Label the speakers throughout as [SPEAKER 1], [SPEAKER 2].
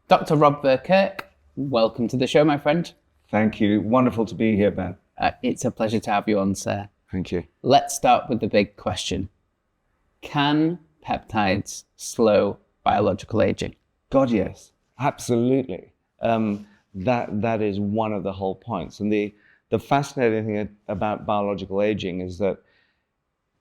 [SPEAKER 1] Dr. Rob Verkerk, welcome to the show, my friend.
[SPEAKER 2] Thank you. Wonderful to be here, Ben.
[SPEAKER 1] It's a pleasure to have you on, sir.
[SPEAKER 2] Thank you. Let's
[SPEAKER 1] start with the big question. Can peptides slow biological aging?
[SPEAKER 2] God, yes, absolutely. That is one of the whole points. And the fascinating thing about biological aging is that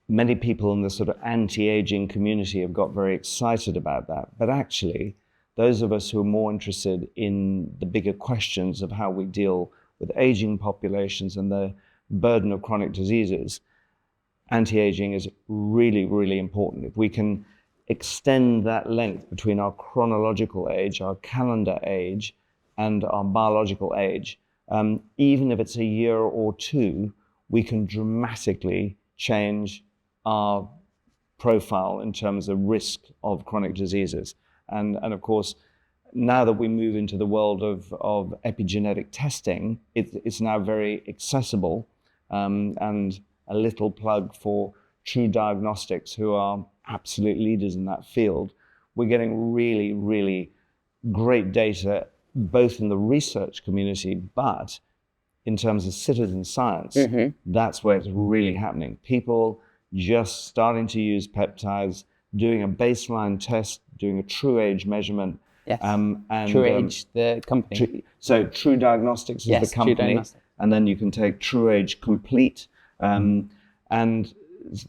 [SPEAKER 2] many people in the sort of anti-aging community have got very excited about that. But actually, those of us who are more interested in the bigger questions of how we deal with aging populations and the burden of chronic diseases, anti-aging is really, really important. If we can extend that length between our chronological age, our calendar age, and our biological age, even if it's a year or two, we can dramatically change our profile in terms of risk of chronic diseases. And of course, now that we move into the world of epigenetic testing, it's now very accessible. And a little plug for True Diagnostics, who are absolute leaders in that field. We're getting really, really great data, both in the research community, but in terms of citizen science, that's where it's really happening. People just starting to use peptides, doing a baseline test, doing a true age measurement.
[SPEAKER 1] Yes. And True Age, the company.
[SPEAKER 2] So True Diagnostics is the company, and then you can take True Age Complete, and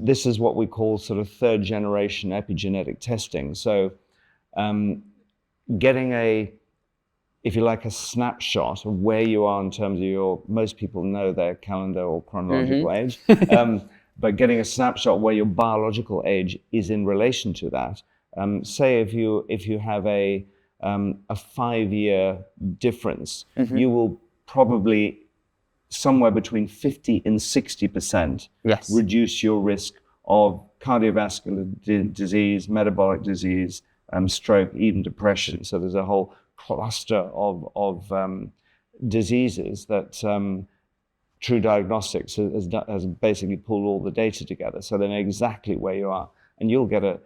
[SPEAKER 2] this is what we call sort of third generation epigenetic testing. So getting if you like, a snapshot of where you are in terms of most people know their calendar or chronological age, but getting a snapshot where your biological age is in relation to that. Say if you have a 5-year difference, you will probably somewhere between 50 and 60% reduce your risk of cardiovascular disease, metabolic disease, stroke, even depression. So there's a whole cluster of diseases that True Diagnostics has basically pulled all the data together. So they know exactly where you are, and you'll get a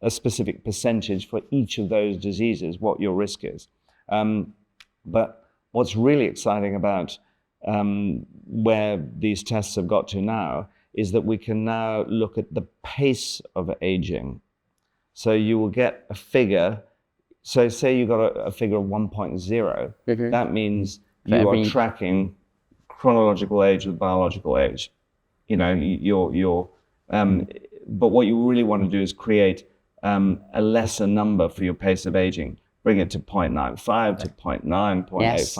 [SPEAKER 2] specific percentage for each of those diseases, what your risk is. But what's really exciting about where these tests have got to now is that we can now look at the pace of aging. So you will get a figure. So say you got a figure of 1.0, that means you are tracking chronological age with biological age. You know, but what you really want to do is create a lesser number for your pace of aging. Bring it to 0.95 to 0.9, 0.85.
[SPEAKER 1] Yes.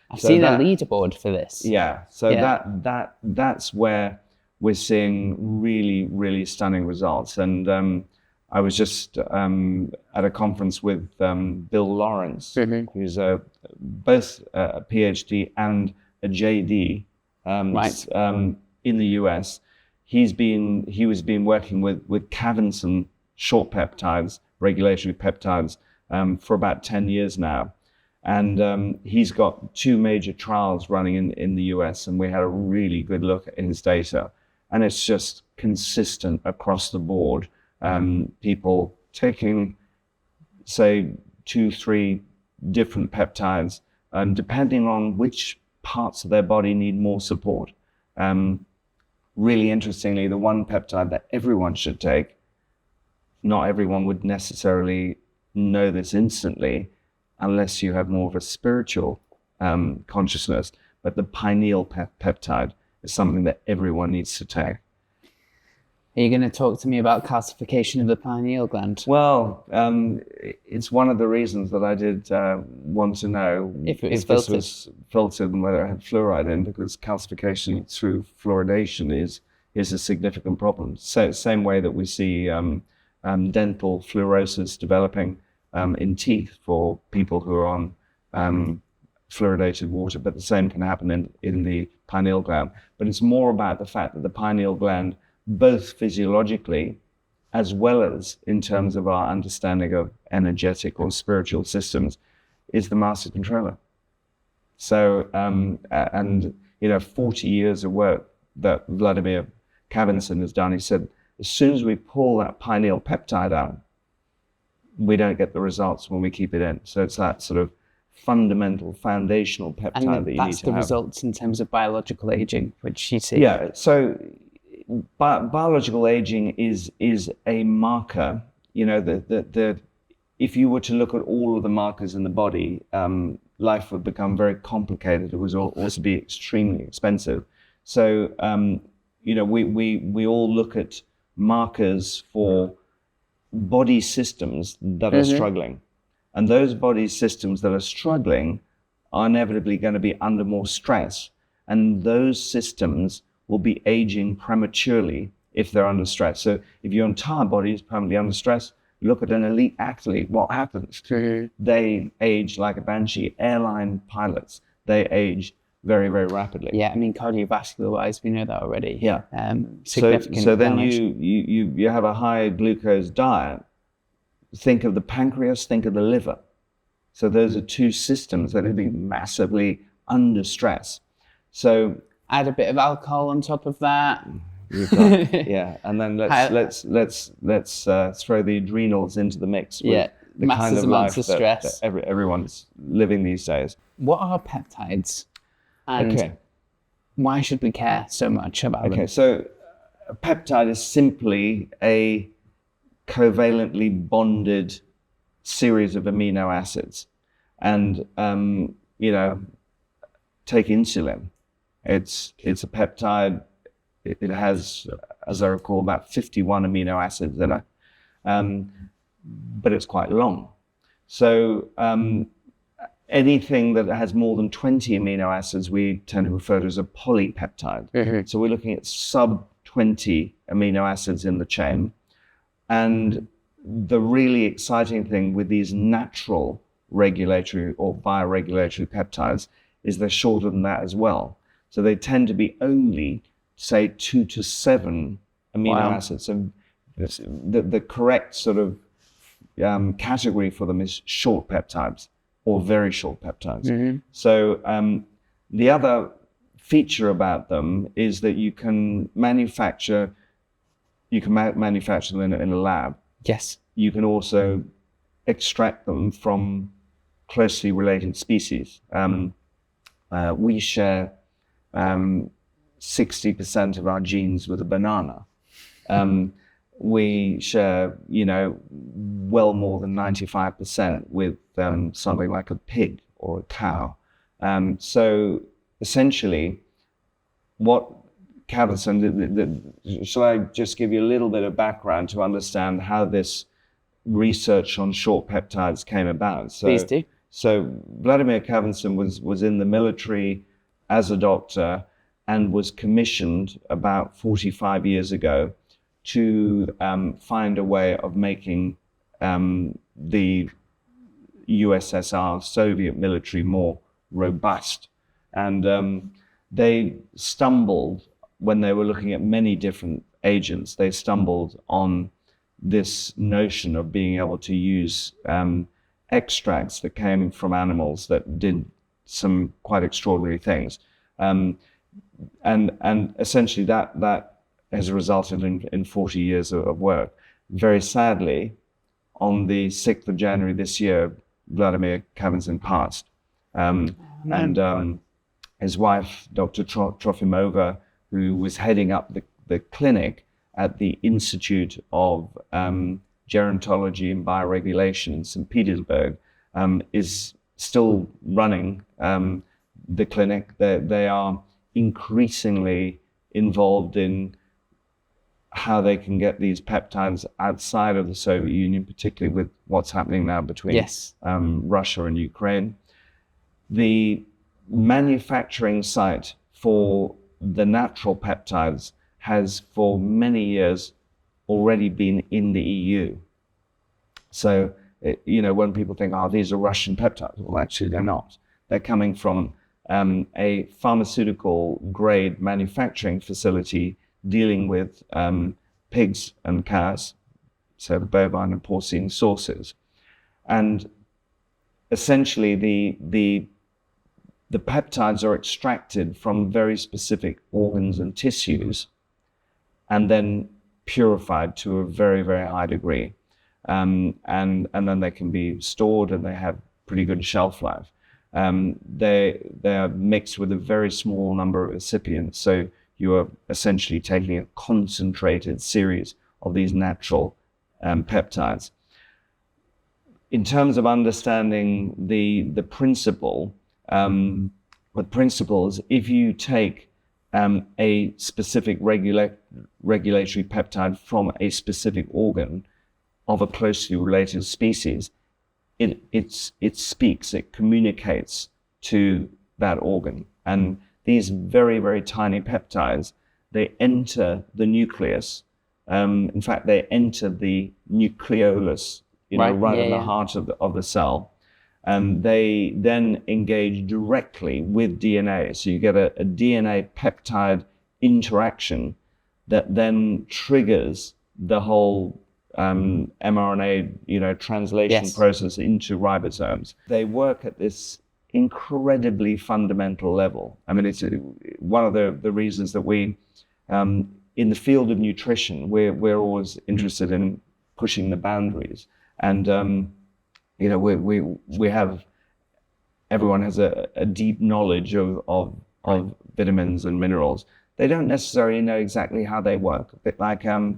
[SPEAKER 1] I've seen a leaderboard for this.
[SPEAKER 2] Yeah. So that's where we're seeing really, really stunning results. And I was just at a conference with Bill Lawrence, who's both a PhD and a JD in the US. He was been working with Cavenson short peptides, regulatory peptides, for about 10 years now. And he's got 2 major trials running in the US, and we had a really good look at his data. And it's just consistent across the board. People taking, say, 2-3 different peptides, depending on which parts of their body need more support. Really interestingly, the one peptide that everyone should take, not everyone would necessarily know this instantly unless you have more of a spiritual consciousness, but the pineal peptide is something that everyone needs to take.
[SPEAKER 1] Are you going to talk to me about calcification of the pineal gland?
[SPEAKER 2] Well, it's one of the reasons that I did want to know if this was filtered and whether it had fluoride in, because calcification through fluoridation is a significant problem. So same way that we see dental fluorosis developing in teeth for people who are on fluoridated water, but the same can happen in the pineal gland. But it's more about the fact that the pineal gland, both physiologically as well as in terms of our understanding of energetic or spiritual systems, is the master controller. So, and 40 years of work that Vladimir Cavenson has done, he said, as soon as we pull that pineal peptide out, we don't get the results when we keep it in. So it's that sort of fundamental, foundational peptide that you need to have.
[SPEAKER 1] That's the results in terms of biological aging, which you see.
[SPEAKER 2] Yeah, so biological aging is a marker. You know, if you were to look at all of the markers in the body, life would become very complicated. It would also be extremely expensive. So, you know, we all look at markers for body systems that are struggling. And those body systems that are struggling are inevitably going to be under more stress. And those systems will be aging prematurely if they're under stress. So if your entire body is permanently under stress, look at an elite athlete, what happens? They age like a banshee. Airline pilots, they age very, very rapidly.
[SPEAKER 1] Yeah, I mean, cardiovascular-wise, we know that already.
[SPEAKER 2] Yeah.
[SPEAKER 1] Significant
[SPEAKER 2] so then
[SPEAKER 1] damage.
[SPEAKER 2] you have a high glucose diet. Think of the pancreas, think of the liver. So those are two systems that have been massively under stress. So
[SPEAKER 1] add a bit of alcohol on top of that.
[SPEAKER 2] Yeah, and then let's throw the adrenals into the mix. With the kind of life that everyone's living these days.
[SPEAKER 1] What are peptides? And why should we care so much about them?
[SPEAKER 2] Okay, so a peptide is simply a covalently bonded series of amino acids. And, you know, take insulin. It's a peptide. It has, as I recall, about 51 amino acids in it. But it's quite long. So anything that has more than 20 amino acids, we tend to refer to as a polypeptide. So we're looking at sub 20 amino acids in the chain. And the really exciting thing with these natural regulatory or bioregulatory peptides is they're shorter than that as well. So they tend to be only, say, 2 to 7 amino acids. So the correct sort of category for them is short peptides or very short peptides. So the other feature about them is that you can manufacture them in a lab.
[SPEAKER 1] Yes. You
[SPEAKER 2] can also extract them from closely related species. We share 60% of our genes with a banana. We share, you know, well more than 95% with something like a pig or a cow. So essentially, what shall I just give you a little bit of background to understand how this research on short peptides came about? So,
[SPEAKER 1] please do.
[SPEAKER 2] So Vladimir Kavinson was in the military as a doctor and was commissioned about 45 years ago to find a way of making the USSR, Soviet military, more robust. And they stumbled, when they were looking at many different agents, they stumbled on this notion of being able to use extracts that came from animals that did some quite extraordinary things. And essentially that has resulted in 40 years of work. Very sadly, on the 6th of January this year, Vladimir Kavinson passed. And his wife, Dr. Trofimova, who was heading up the clinic at the Institute of Gerontology and Bioregulation in St. Petersburg, is still running the clinic. They are increasingly involved in how they can get these peptides outside of the Soviet Union, particularly with what's happening now between Russia and Ukraine. The manufacturing site for the natural peptides has for many years already been in the EU. So, you know, when people think, oh, these are Russian peptides, well, actually they're not. They're coming from a pharmaceutical grade manufacturing facility dealing with pigs and cows, so the bovine and porcine sources. And essentially the peptides are extracted from very specific organs and tissues and then purified to a very, very high degree. and then they can be stored and they have pretty good shelf life. They're mixed with a very small number of excipients, so you are essentially taking a concentrated series of these natural peptides. In terms of understanding the principle, the principle is if you take a specific regulatory peptide from a specific organ of a closely related species, it speaks, it communicates to that organ. And these very, very tiny peptides, they enter the nucleus. In fact, they enter the nucleolus, right in the heart of the cell. And they then engage directly with DNA. So you get a DNA peptide interaction that then triggers the whole mRNA, translation process into ribosomes. They work at this incredibly fundamental level. I mean, it's one of the reasons that we, in the field of nutrition, we're always interested in pushing the boundaries. And we have, everyone has a deep knowledge of vitamins and minerals. They don't necessarily know exactly how they work. A bit like a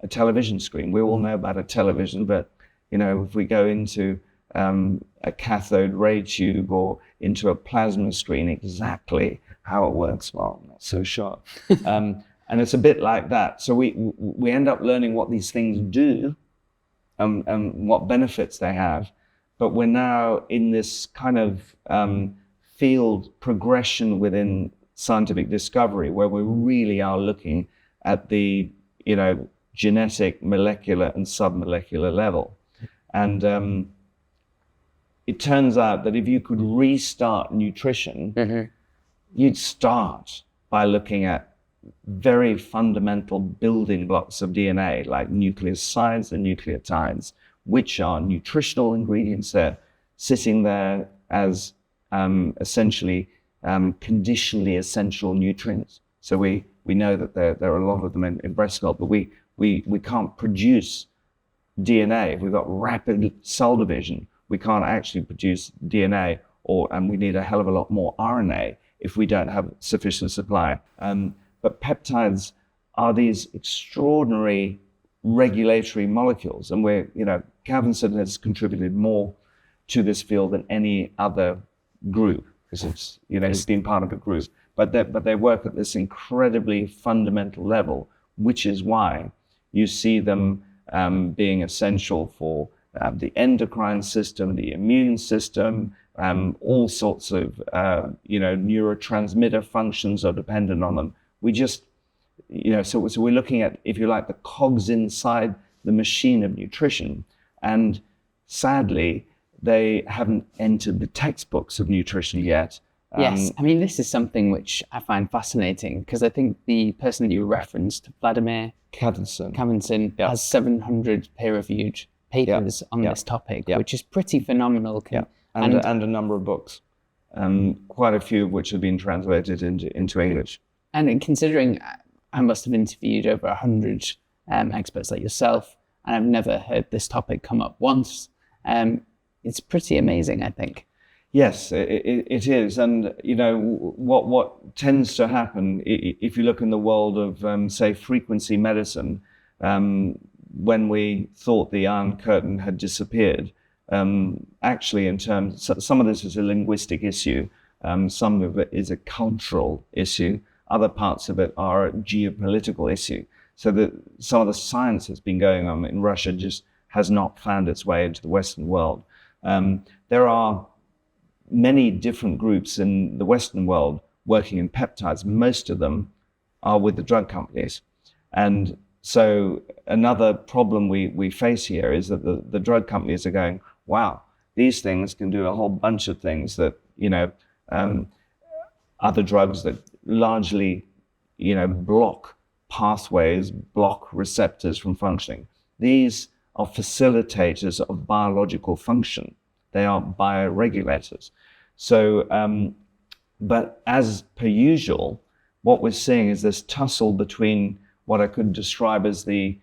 [SPEAKER 2] television screen. We all know about a television, but if we go into a cathode ray tube or into a plasma screen, exactly how it works, well, I'm not so sure. And it's a bit like that. So we end up learning what these things do and what benefits they have. But we're now in this kind of field progression within scientific discovery where we really are looking at the, genetic, molecular, and submolecular level. And it turns out that if you could restart nutrition, you'd start by looking at very fundamental building blocks of DNA, like nucleosides and nucleotides, which are nutritional ingredients. They're sitting there as essentially conditionally essential nutrients. So we know that there are a lot of them in breast milk, but we can't produce DNA. If we've got rapid cell division, we can't actually produce DNA, and we need a hell of a lot more RNA if we don't have sufficient supply. But peptides are these extraordinary regulatory molecules, and Calvinson has contributed more to this field than any other group, because it's been part of a group. But they work at this incredibly fundamental level, which is why you see them being essential for the endocrine system, the immune system, all sorts of neurotransmitter functions are dependent on them. We just, so we're looking at, if you like, the cogs inside the machine of nutrition. And sadly, they haven't entered the textbooks of nutrition yet.
[SPEAKER 1] Yes, I mean, this is something which I find fascinating, because I think the person that you referenced, Vladimir Kavinson, has 700 peer-reviewed papers on this topic, which is pretty phenomenal.
[SPEAKER 2] And a number of books, quite a few of which have been translated into English.
[SPEAKER 1] And considering I must have interviewed over 100 experts like yourself, and I've never heard this topic come up once, it's pretty amazing, I think.
[SPEAKER 2] Yes, it is. And, what tends to happen, if you look in the world of, say, frequency medicine, when we thought the Iron Curtain had disappeared, actually some of this is a linguistic issue, some of it is a cultural issue, other parts of it are a geopolitical issue. So that some of the science that's been going on in Russia just has not found its way into the Western world. There are many different groups in the Western world working in peptides. Most of them are with the drug companies. And so another problem we face here is that the drug companies are going, wow, these things can do a whole bunch of things that, other drugs that largely, block pathways, block receptors from functioning. These are facilitators of biological function. They are bioregulators. So, but as per usual, what we're seeing is this tussle between what I could describe as the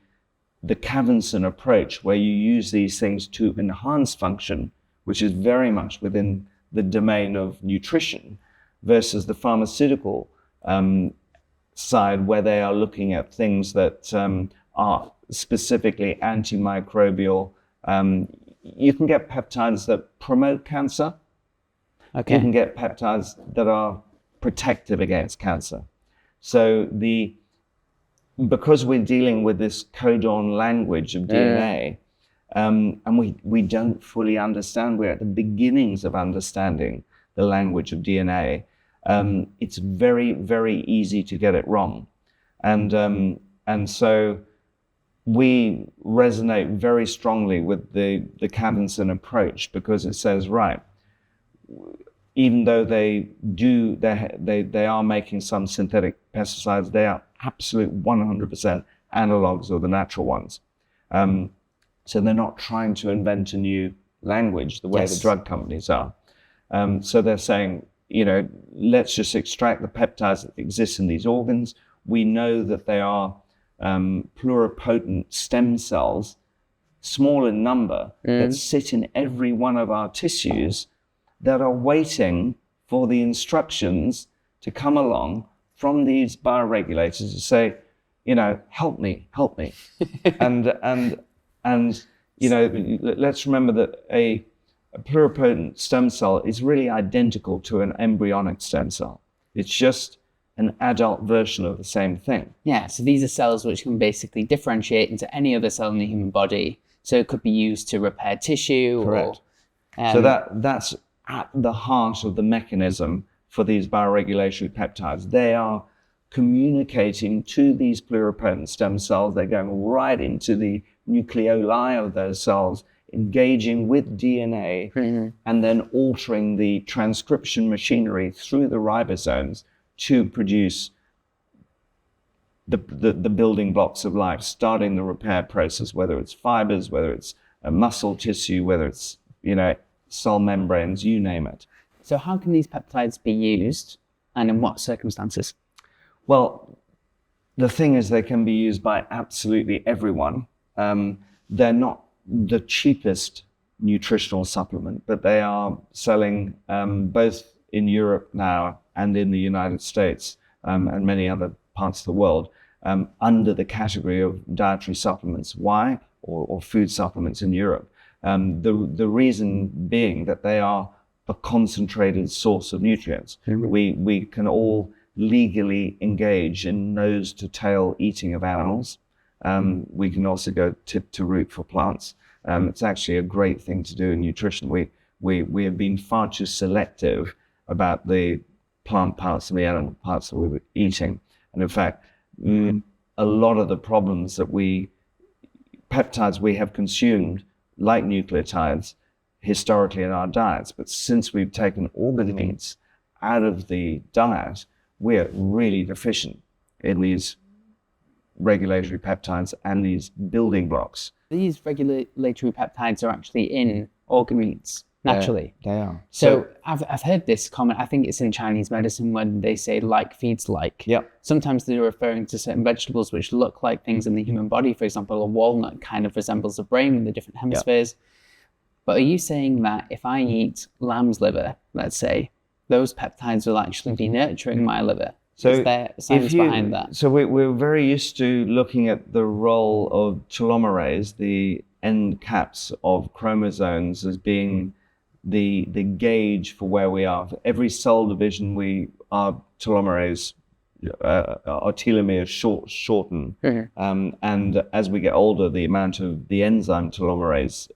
[SPEAKER 2] the Cavenson approach, where you use these things to enhance function, which is very much within the domain of nutrition, versus the pharmaceutical side, where they are looking at things that are specifically antimicrobial. You can get peptides that promote cancer.
[SPEAKER 1] Okay.
[SPEAKER 2] You can get peptides that are protective against cancer. So because we're dealing with this codon language of DNA, and we don't fully understand, we're at the beginnings of understanding the language of DNA, it's very, very easy to get it wrong. And so we resonate very strongly with the Cavenson approach, because it says, right, even though they are making some synthetic pesticides, they are absolute 100% analogs of the natural ones. So they're not trying to invent a new language the way the drug companies are. So they're saying, let's just extract the peptides that exist in these organs. We know that they are pluripotent stem cells, small in number, that sit in every one of our tissues, that are waiting for the instructions to come along from these bioregulators to say, help me. and let's remember that a pluripotent stem cell is really identical to an embryonic stem cell. It's just an adult version of the same thing.
[SPEAKER 1] Yeah, so these are cells which can basically differentiate into any other cell in the human body. So it could be used to repair tissue.
[SPEAKER 2] Correct. So that's at the heart of the mechanism for these bioregulatory peptides. They are communicating to these pluripotent stem cells. They're going right into the nucleoli of those cells, engaging with DNA, and then altering the transcription machinery through the ribosomes to produce the building blocks of life, starting the repair process, whether it's fibers, whether it's muscle tissue, whether it's, cell membranes, you name it.
[SPEAKER 1] So how can these peptides be used, and in what circumstances?
[SPEAKER 2] Well, the thing is, they can be used by absolutely everyone. They're not the cheapest nutritional supplement, but they are selling both in Europe now and in the United States and many other parts of the world under the category of dietary supplements. Why? Or food supplements in Europe. The reason being that they are a concentrated source of nutrients. We can all legally engage in nose to tail eating of animals. We can also go tip to root for plants. It's actually a great thing to do in nutrition. We have been far too selective about the plant parts and the animal parts that we were eating. And in fact, a lot of the problems that peptides we have consumed, like nucleotides, historically in our diets, but since we've taken organ meats out of the diet, we're really deficient in these regulatory peptides and these building blocks.
[SPEAKER 1] These regulatory peptides are actually in organ meats naturally.
[SPEAKER 2] They are.
[SPEAKER 1] So I've heard this comment, I think it's in Chinese medicine, when they say like feeds like.
[SPEAKER 2] Yep.
[SPEAKER 1] Sometimes they're referring to certain vegetables which look like things in the human body. For example, a walnut kind of resembles a brain with the different hemispheres. Yep. But are you saying that if I eat lamb's liver, let's say, those peptides will actually be nurturing my liver? So is there science behind that?
[SPEAKER 2] So we're very used to looking at the role of telomerase, the end caps of chromosomes, as being the gauge for where we are. For every cell division, our telomerase, our telomeres shorten. And as we get older, the amount of the enzyme telomerase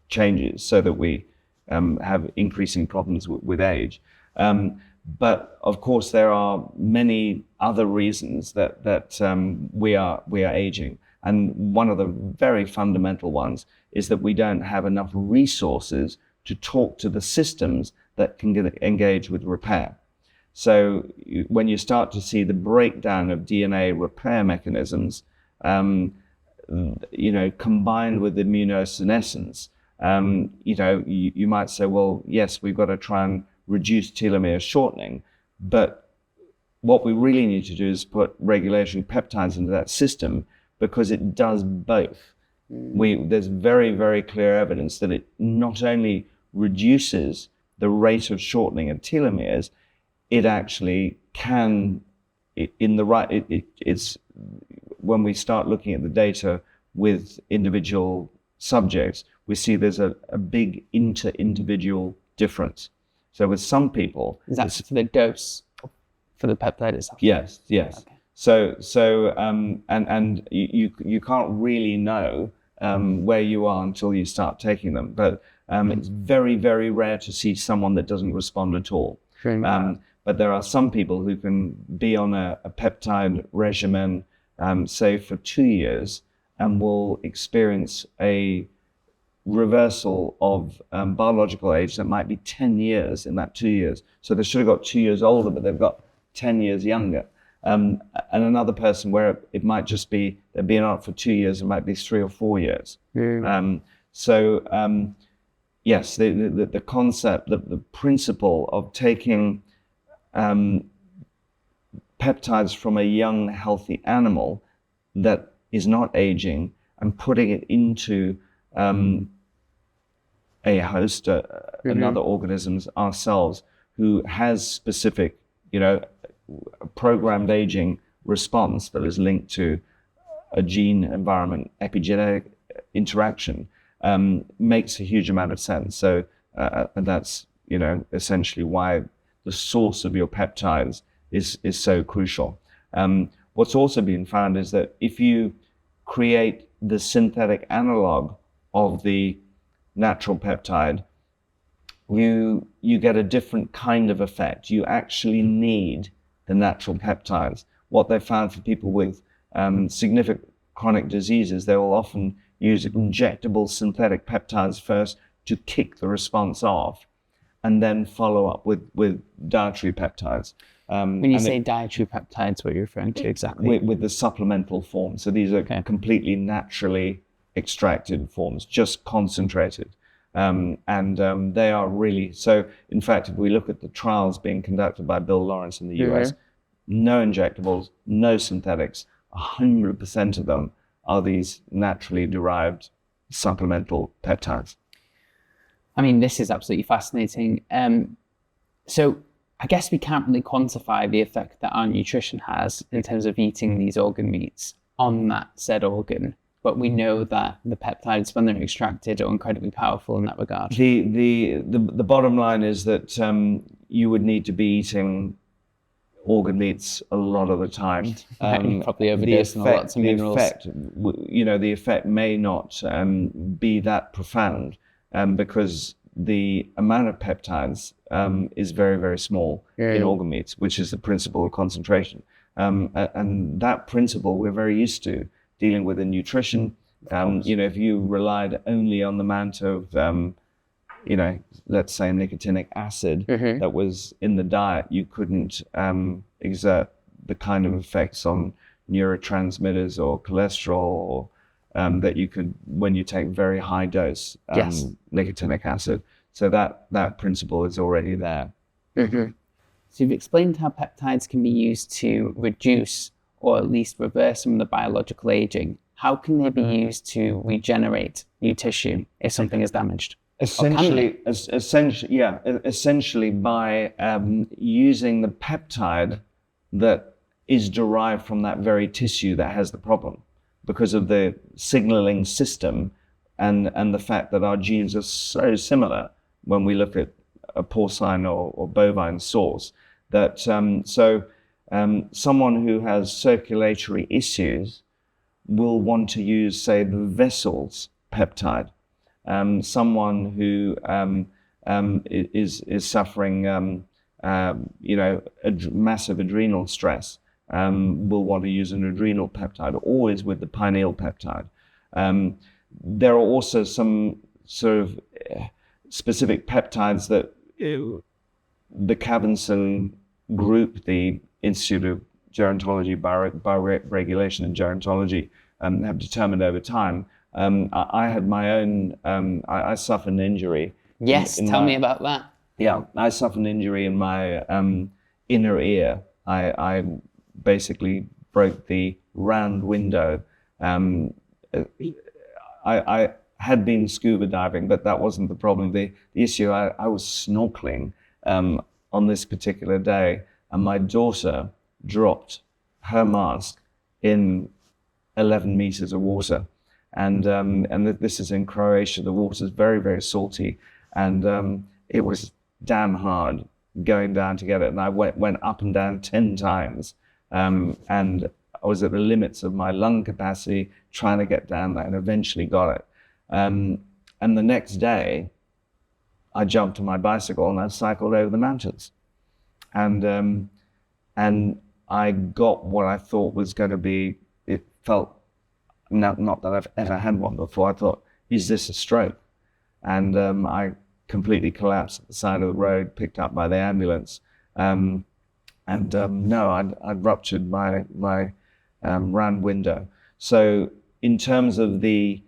[SPEAKER 2] changes, so that we have increasing problems with age. But of course, there are many other reasons that we are aging. And one of the very fundamental ones is that we don't have enough resources to talk to the systems that can engage with repair. So when you start to see the breakdown of DNA repair mechanisms, combined with immunosenescence, you might say, well, yes, we've got to try and reduce telomere shortening, but what we really need to do is put regulatory peptides into that system, because it does both. There's very, very clear evidence that it not only reduces the rate of shortening of telomeres, it actually can, it's when we start looking at the data with individual subjects, we see there's a big inter-individual difference. So with some people...
[SPEAKER 1] Is that for the dose for the peptide itself?
[SPEAKER 2] Yes.
[SPEAKER 1] Okay.
[SPEAKER 2] So and you can't really know where you are until you start taking them. But it's very, very rare to see someone that doesn't respond at all. But there are some people who can be on a peptide regimen, say for 2 years, and will experience a reversal of biological age that might be 10 years in that 2 years. So they should have got 2 years older, but they've got 10 years younger. And another person where it might just be they've been on it for 2 years, it might be 3 or 4 years. Yes, the concept, the principle of taking peptides from a young, healthy animal that is not aging and putting it into a host, another organisms, ourselves, who has specific, programmed aging response that is linked to a gene environment epigenetic interaction, makes a huge amount of sense. So and that's essentially why the source of your peptides is so crucial. What's also been found is that if you create the synthetic analog of the natural peptide, you get a different kind of effect. You actually need the natural peptides. What they found for people with significant chronic diseases, they will often use injectable synthetic peptides first to kick the response off, and then follow up with dietary peptides.
[SPEAKER 1] When you say dietary peptides, what are you referring to exactly?
[SPEAKER 2] With the supplemental form. So these are completely naturally extracted forms, just concentrated. They are really, so in fact, if we look at the trials being conducted by Bill Lawrence in the US, no injectables, no synthetics, 100% of them are these naturally derived supplemental peptides.
[SPEAKER 1] I mean, this is absolutely fascinating. So I guess we can't really quantify the effect that our nutrition has in terms of eating these organ meats on that said organ. But we know that the peptides, when they're extracted, are incredibly powerful in that regard.
[SPEAKER 2] The bottom line is that you would need to be eating organ meats a lot of the time.
[SPEAKER 1] Probably overdosing lots of minerals.
[SPEAKER 2] The effect may not be that profound because the amount of peptides is very, very small in organ meats, which is the principle of concentration. And that principle we're very used to dealing with in nutrition. If you relied only on the amount of, let's say nicotinic acid that was in the diet, you couldn't exert the kind of effects on neurotransmitters or cholesterol or that you could when you take very high dose nicotinic acid. So that principle is already there.
[SPEAKER 1] So you've explained how peptides can be used to reduce or at least reverse some of the biological aging. How can they be used to regenerate new tissue if something is damaged?
[SPEAKER 2] Essentially by using the peptide that is derived from that very tissue that has the problem, because of the signaling system and the fact that our genes are so similar when we look at a porcine or bovine source, that someone who has circulatory issues will want to use, say, the vessel's peptide. Someone who is suffering, massive adrenal stress will want to use an adrenal peptide, always with the pineal peptide. There are also some sort of specific peptides that the Cavenson group, the Institute of Gerontology, Bioregulation and Gerontology, have determined over time. I had my own, I suffered an injury.
[SPEAKER 1] Yes, tell me about that.
[SPEAKER 2] Yeah, I suffered an injury in my inner ear. I basically broke the round window I had been scuba diving, but that wasn't the problem. The issue, I was snorkeling on this particular day, and my daughter dropped her mask in 11 meters of water. And this is in Croatia. The water is very, very salty, and it was damn hard going down to get it. And I went up and down 10 times, and I was at the limits of my lung capacity trying to get down there, and eventually got it. And the next day, I jumped on my bicycle and I cycled over the mountains, and I got what I thought was going to be. It felt not that I've ever had one before. I thought, is this a stroke? And I completely collapsed at the side of the road, picked up by the ambulance. No, I'd ruptured my round window. So in terms of the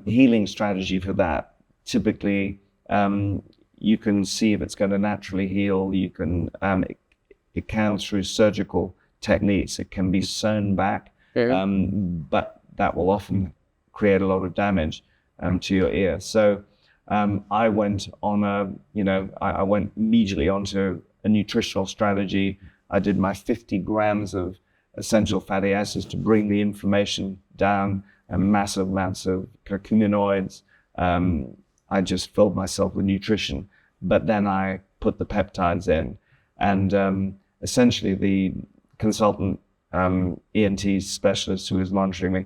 [SPEAKER 2] healing strategy for that, typically you can see if it's going to naturally heal. You can it can through surgical techniques. It can be sewn back, but that will often create a lot of damage to your ear. So I went on I went immediately onto a nutritional strategy. I did my 50 grams of essential fatty acids to bring the inflammation down, and massive amounts of curcuminoids. I just filled myself with nutrition, but then I put the peptides in, and essentially the consultant ENT specialist who was monitoring me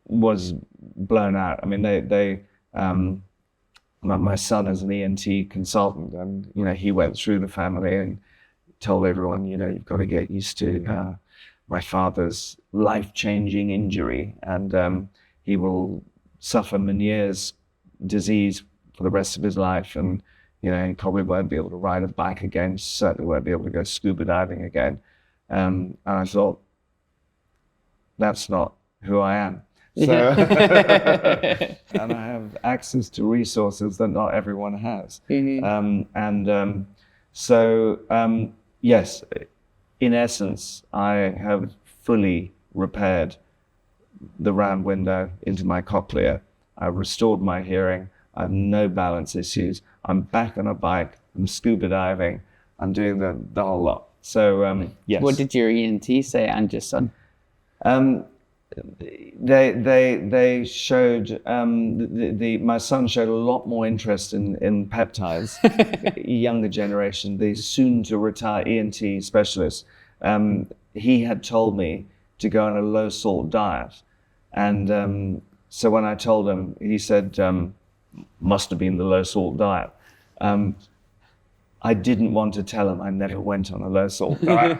[SPEAKER 2] was blown out. I mean, my son is an ENT consultant, and he went through the family and told everyone, you've got to get used to my father's life-changing injury, and he will suffer Meniere's disease for the rest of his life, and he probably won't be able to ride a bike again, certainly won't be able to go scuba diving again. And I thought, that's not who I am. So, and I have access to resources that not everyone has. Mm-hmm. Yes, in essence, I have fully repaired the round window into my cochlea. I've restored my hearing. I have no balance issues. I'm back on a bike. I'm scuba diving. I'm doing the whole lot. So, yes.
[SPEAKER 1] What did your ENT say, and your son?
[SPEAKER 2] They showed my son showed a lot more interest in peptides. Younger generation, the soon to retire ENT specialist. He had told me to go on a low salt diet, and so when I told him, he said, must have been the low salt diet. I didn't want to tell him I never went on a low salt diet.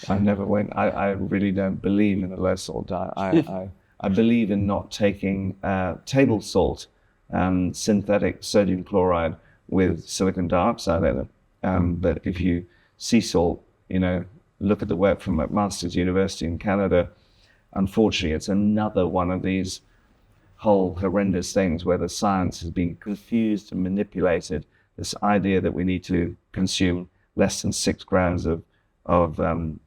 [SPEAKER 2] I never went. I really don't believe in a low salt diet. I believe in not taking table salt, synthetic sodium chloride with silicon dioxide in it. But if you sea salt, look at the work from Masters University in Canada. Unfortunately, it's another one of these whole horrendous things where the science has been confused and manipulated. This idea that we need to consume less than 6 grams of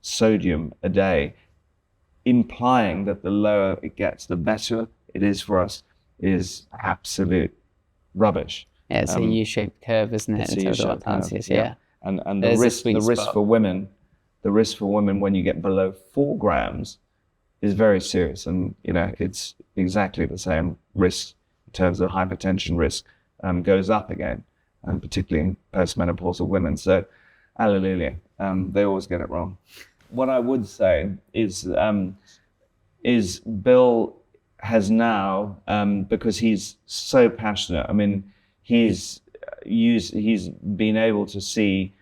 [SPEAKER 2] sodium a day, implying that the lower it gets, the better it is for us, is absolute rubbish.
[SPEAKER 1] Yeah, it's a U-shaped curve, isn't it?
[SPEAKER 2] It's a U-shaped curve, yeah. And the risk for women when you get below 4 grams is very serious, and it's exactly the same risk in terms of hypertension risk goes up again, and particularly in postmenopausal women. So, hallelujah, they always get it wrong. What I would say is Bill has now, because he's so passionate. I mean, he's been able to see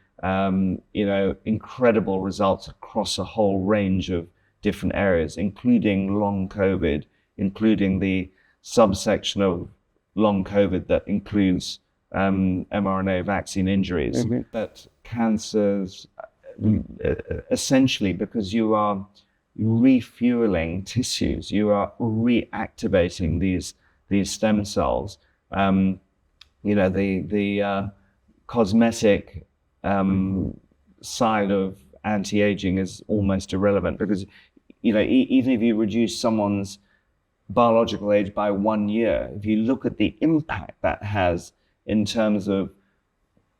[SPEAKER 2] incredible results across a whole range of different areas, including long COVID, including the subsection of long COVID that includes mRNA vaccine injuries, mm-hmm. But cancers, essentially, because you are refueling tissues, you are reactivating these stem cells. The cosmetic side of anti-aging is almost irrelevant, because even if you reduce someone's biological age by 1 year, if you look at the impact that has in terms of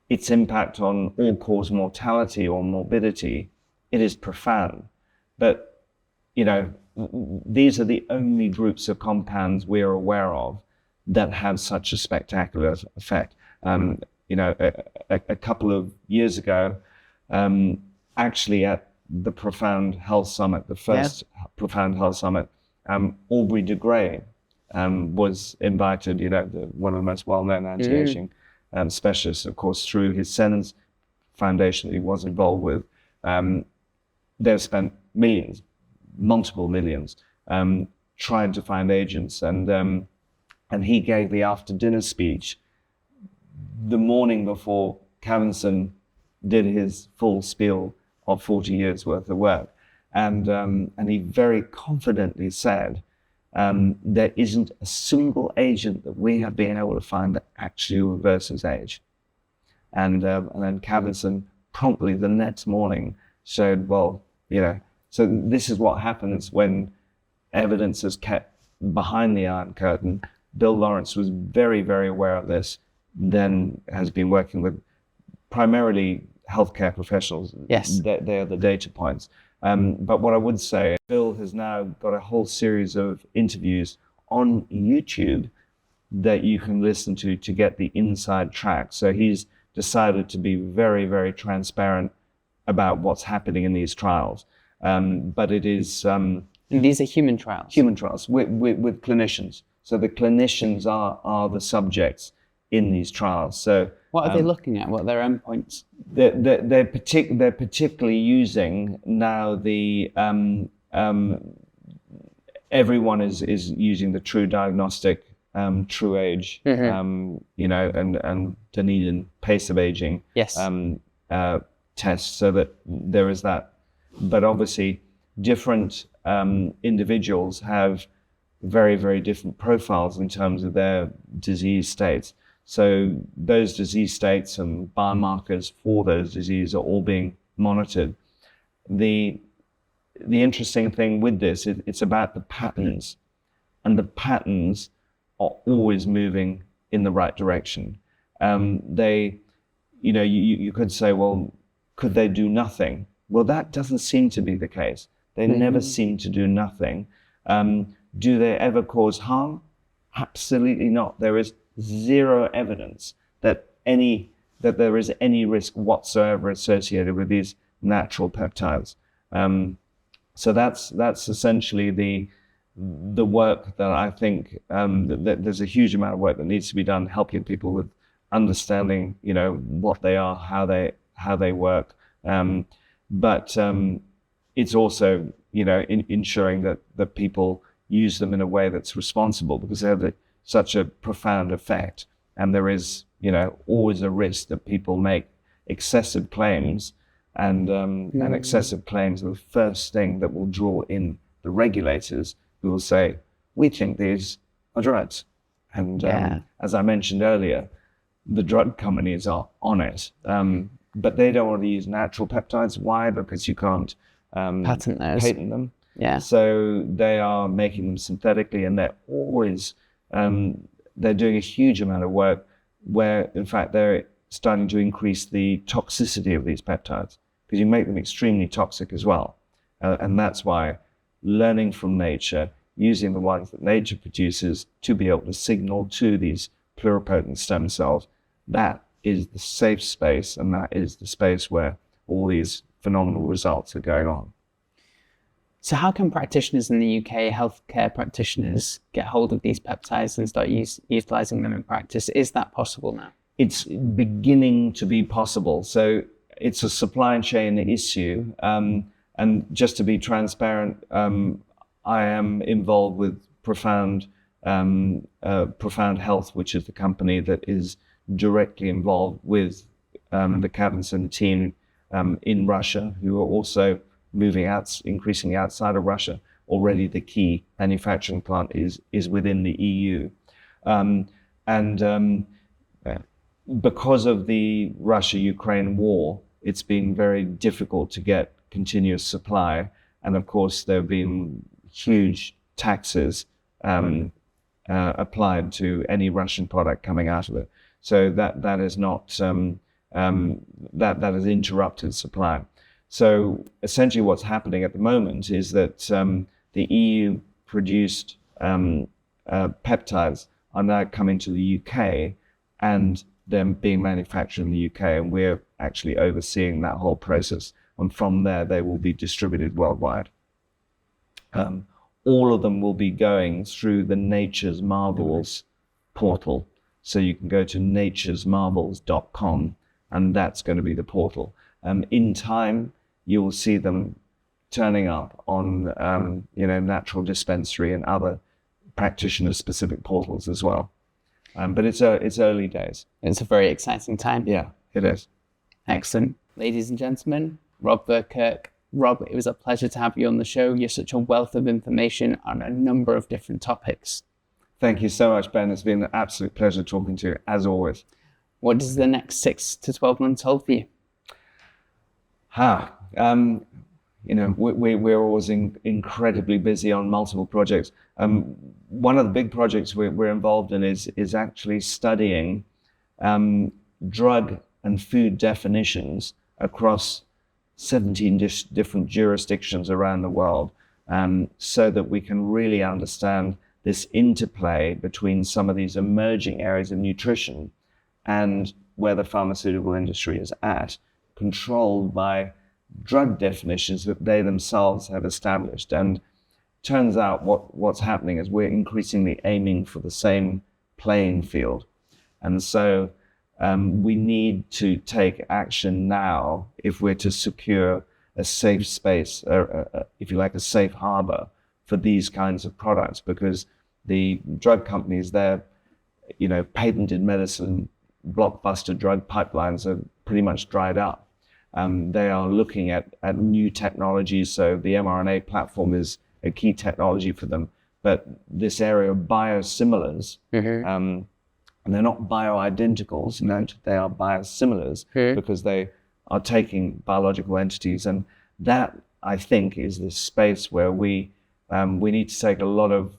[SPEAKER 2] its impact on all-cause mortality or morbidity, it is profound. But these are the only groups of compounds we're aware of that have such a spectacular effect. A couple of years ago, actually at the Profound Health Summit, the first Profound Health Summit, Aubrey de Grey was invited, one of the most well-known anti-aging specialists, of course, through his SENS Foundation that he was involved with. They've spent millions, multiple millions, trying to find agents. And he gave the after-dinner speech the morning before Cavenson did his full spiel of 40 years worth of work. And he very confidently said, there isn't a single agent that we have been able to find that actually reverses age. And then Cavenson promptly the next morning showed, so this is what happens when evidence is kept behind the Iron Curtain. Bill Lawrence was very, very aware of this, then has been working with primarily healthcare professionals.
[SPEAKER 1] Yes.
[SPEAKER 2] They are the data points. But what I would say, Bill has now got a whole series of interviews on YouTube that you can listen to get the inside track. So he's decided to be very, very transparent about what's happening in these trials. But it is...
[SPEAKER 1] and these are human trials?
[SPEAKER 2] Human trials with clinicians. So the clinicians are the subjects in these trials. So
[SPEAKER 1] what are they looking at? What are their endpoints?
[SPEAKER 2] They're particularly using now the everyone is using the True Diagnostic, True Age, and Dunedin pace of aging test, so that there is that. But obviously, different individuals have very, very different profiles in terms of their disease states. So those disease states and biomarkers for those diseases are all being monitored. The interesting thing with this, it's about the patterns, and the patterns are always moving in the right direction. You could say, well, could they do nothing? Well, that doesn't seem to be the case. They never seem to do nothing. Do they ever cause harm? Absolutely not. There is zero evidence that there is any risk whatsoever associated with these natural peptides. So that's essentially the work that I think that there's a huge amount of work that needs to be done, helping people with understanding, what they are, how they work. But it's also, ensuring that people use them in a way that's responsible, because they have such a profound effect. And there is, always a risk that people make excessive claims, and excessive claims are the first thing that will draw in the regulators, who will say, we think these are drugs. And as I mentioned earlier, the drug companies are on it. But they don't want to use natural peptides. Why? Because you can't patent them.
[SPEAKER 1] Yeah.
[SPEAKER 2] So they are making them synthetically, and they're always they're doing a huge amount of work where, in fact, they're starting to increase the toxicity of these peptides, because you make them extremely toxic as well. And that's why learning from nature, using the ones that nature produces to be able to signal to these pluripotent stem cells, that is the safe space, and that is the space where all these phenomenal results are going on.
[SPEAKER 1] So how can practitioners in the UK, healthcare practitioners, get hold of these peptides and start utilizing them in practice? Is that possible now?
[SPEAKER 2] It's beginning to be possible. So it's a supply chain issue. And just to be transparent, I am involved with Profound Health, which is the company that is directly involved with the Cavenson team in Russia, who are also moving out, increasingly outside of Russia. Already the key manufacturing plant is within the EU. Because of the Russia-Ukraine war, it's been very difficult to get continuous supply. And of course, there have been huge taxes applied to any Russian product coming out of it. So that is not that has interrupted supply. So essentially, what's happening at the moment is that the EU produced peptides are now coming to the UK, and they're being manufactured in the UK, and we're actually overseeing that whole process. And from there, they will be distributed worldwide. All of them will be going through the Nature's Marvels portal. So you can go to naturesmarvels.com, and that's going to be the portal. In time, you will see them turning up on, Natural Dispensary and other practitioner-specific portals as well. But it's early days.
[SPEAKER 1] It's a very exciting time.
[SPEAKER 2] Yeah, it is.
[SPEAKER 1] Excellent. Ladies and gentlemen, Rob Verkerk. Rob, it was a pleasure to have you on the show. You're such a wealth of information on a number of different topics.
[SPEAKER 2] Thank you so much, Ben. It's been an absolute pleasure talking to you, as always.
[SPEAKER 1] What does the next 6 to 12 months hold for you?
[SPEAKER 2] We're always incredibly busy on multiple projects. One of the big projects we're involved in is actually studying drug and food definitions across 17 different jurisdictions around the world, so that we can really understand this interplay between some of these emerging areas of nutrition and where the pharmaceutical industry is at, controlled by drug definitions that they themselves have established. And turns out what's happening is we're increasingly aiming for the same playing field. And so we need to take action now if we're to secure a safe space, if you like, a safe harbor for these kinds of products, because the drug companies, their patented medicine, blockbuster drug pipelines are pretty much dried up. They are looking at new technologies, so the mRNA platform is a key technology for them. But this area of biosimilars, and they're not bioidenticals, they are biosimilars, because they are taking biological entities. And that, I think, is the space where we need to take a lot of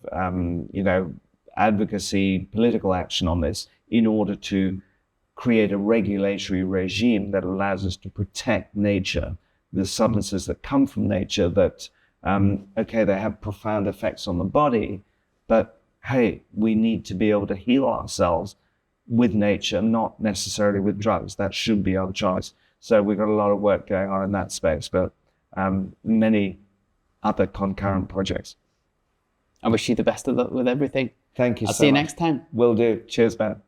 [SPEAKER 2] advocacy, political action on this in order to create a regulatory regime that allows us to protect nature, the substances that come from nature that, they have profound effects on the body, but hey, we need to be able to heal ourselves with nature, not necessarily with drugs. That should be our choice. So we've got a lot of work going on in that space, but many other concurrent projects.
[SPEAKER 1] I wish you the best of luck with everything.
[SPEAKER 2] Thank you so much.
[SPEAKER 1] I'll see you next time.
[SPEAKER 2] Will do. Cheers, Ben.